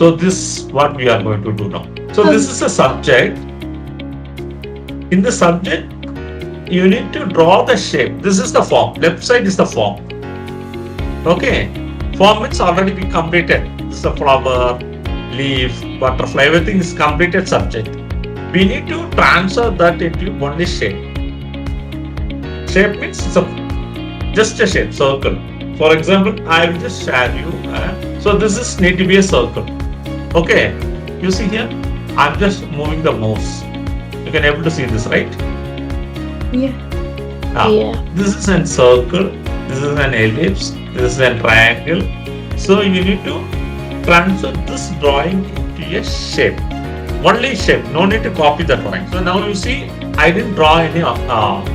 So this what we are going to do now. So this is a subject. In the subject, you need to draw the shape. This is the form. Left side is the form. Okay. Form is already been completed. This is a flower, leaf, butterfly. Everything is completed subject. We need to transfer that into only shape. Shape means it's just a shape, circle. For example, I will just share you. So this is need to be a circle. Okay. You see here, I'm just moving the mouse. You can able to see this, right? Yeah. Yeah. This is a circle. This is an ellipse. This is a triangle. So you need to transfer this drawing into a shape. Only shape. No need to copy the drawing. So now you see, I didn't draw any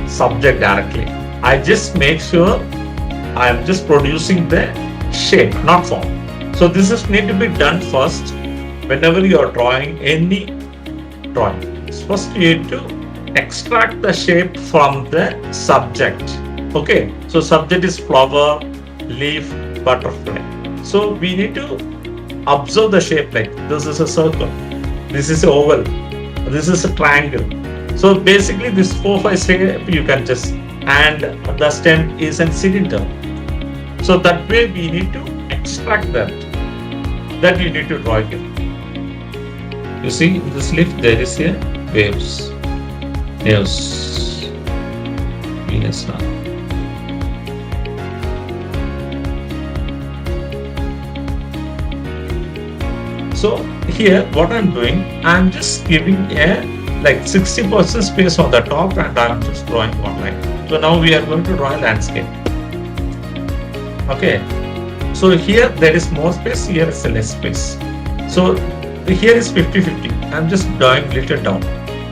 subject directly. I just make sure I am just producing the shape, not form. So this is need to be done first. Whenever you are drawing any drawing, first you need to extract the shape from the subject. Okay, so subject is flower, leaf, butterfly. So we need to observe the shape, like this is a circle, this is an oval, this is a triangle. So basically this 4-5 shape you can just, and the stem is a cylinder. So that way we need to extract that you need to draw here. You see in this leaf there is a waves. Yes. Yes. So here what I'm doing, I'm just giving a like 60% space on the top and I'm just drawing one line. So now we are going to draw a landscape. Okay. So here there is more space, here is less space. So here is 50-50. I'm just drawing little down.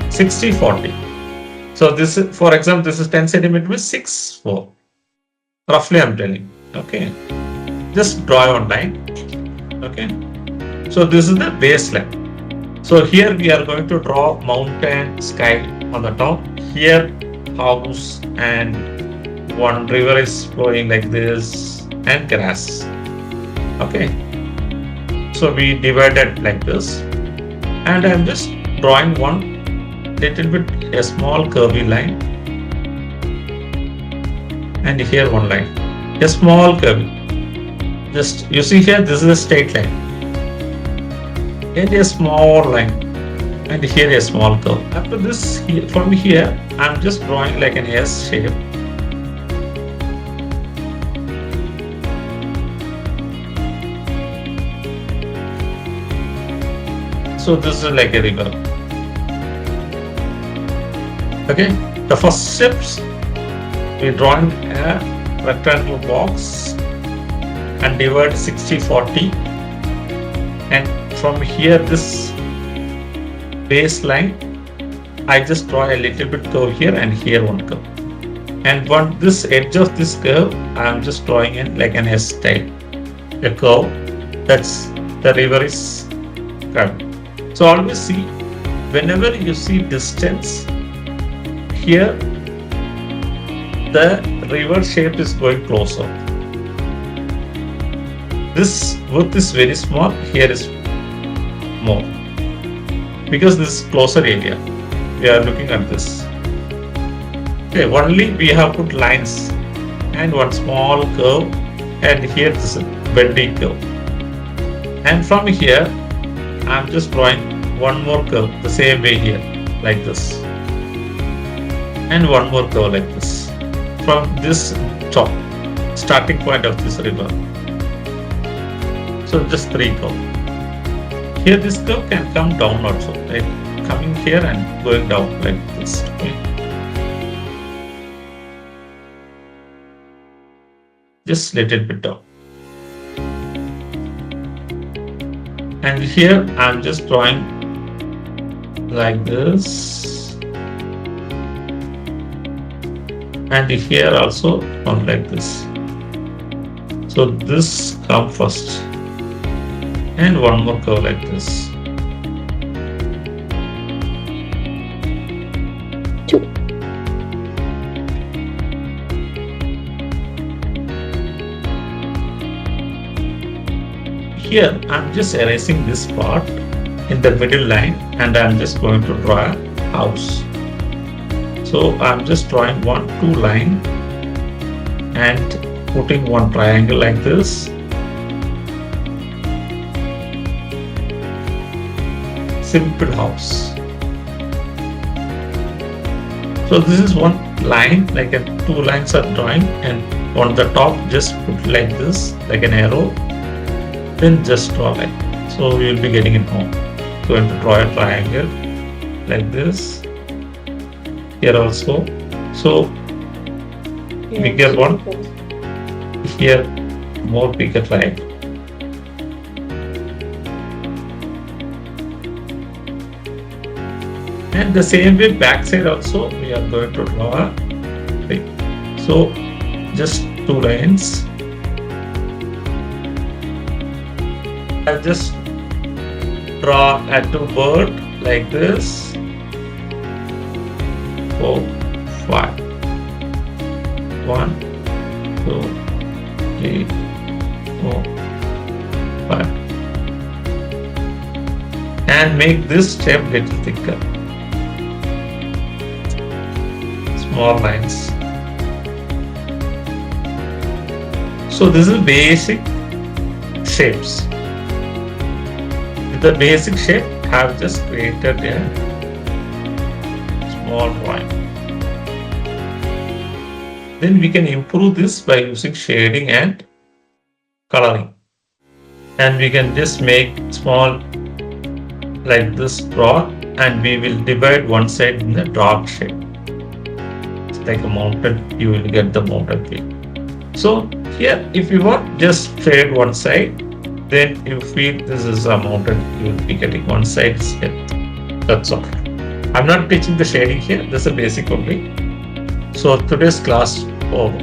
60-40. So this is, for example, this is 10 centimeter with 6-4. Roughly I'm telling. Okay. Just draw one line. Okay. So this is the baseline. So here we are going to draw mountain, sky on the top. Here house and one river is flowing like this and grass. Okay. So we divided like this. And I'm just drawing one little bit a small curvy line. And here one line. A small curvy. Just you see here this is a straight line. And a small line, and here a small curve. After this, from here, I'm just drawing like an S shape. So this is like a river. Okay, the first steps, we drawing a rectangle box and divide 60-40, and from here this baseline I just draw a little bit curve here and here one curve, and on this edge of this curve I am just drawing in like an S type a curve. That's the river is curved. So always see, whenever you see distance here, the river shape is going closer. This width is very small, here is more, because this is closer area. We are looking at this. Okay, only we have put lines and one small curve, and here this is bending curve. And from here, I am just drawing one more curve the same way here, like this, and one more curve like this. From this top, starting point of this river. So just 3 curves. Here this curve can come down also, like coming here and going down like this. Just little bit down. And here I'm just drawing like this. And here also one like this. So this come first. And one more curve like this. 2. here I'm just erasing this part in the middle line and I'm just going to draw a house. So I'm just drawing 1, 2 line and putting one triangle like this. Simple house. So this is one line, like a 2 lines are drawing, and on the top just put like this, like an arrow, then just draw like that. So you will be getting it home. Going to draw a triangle like this. Here also. So bigger one. Here more bigger triangle. And the same way back side also we are going to draw a thing. So just 2 lines. I'll just draw a 2 bird like this. 4, 5. 1, 2, 3, 4, 5. And make this shape little thicker. Small lines. So this is basic shapes. With the basic shape, I have just created a small drawing. Then we can improve this by using shading and coloring. And we can just make small like this draw, and we will divide one side in the dark shade. It's like a mountain, you will get the mountain feel. So here, if you want, just shade one side. Then you feel this is a mountain, you will be getting one side step. That's all. I'm not teaching the shading here, this is a basic only. So today's class over.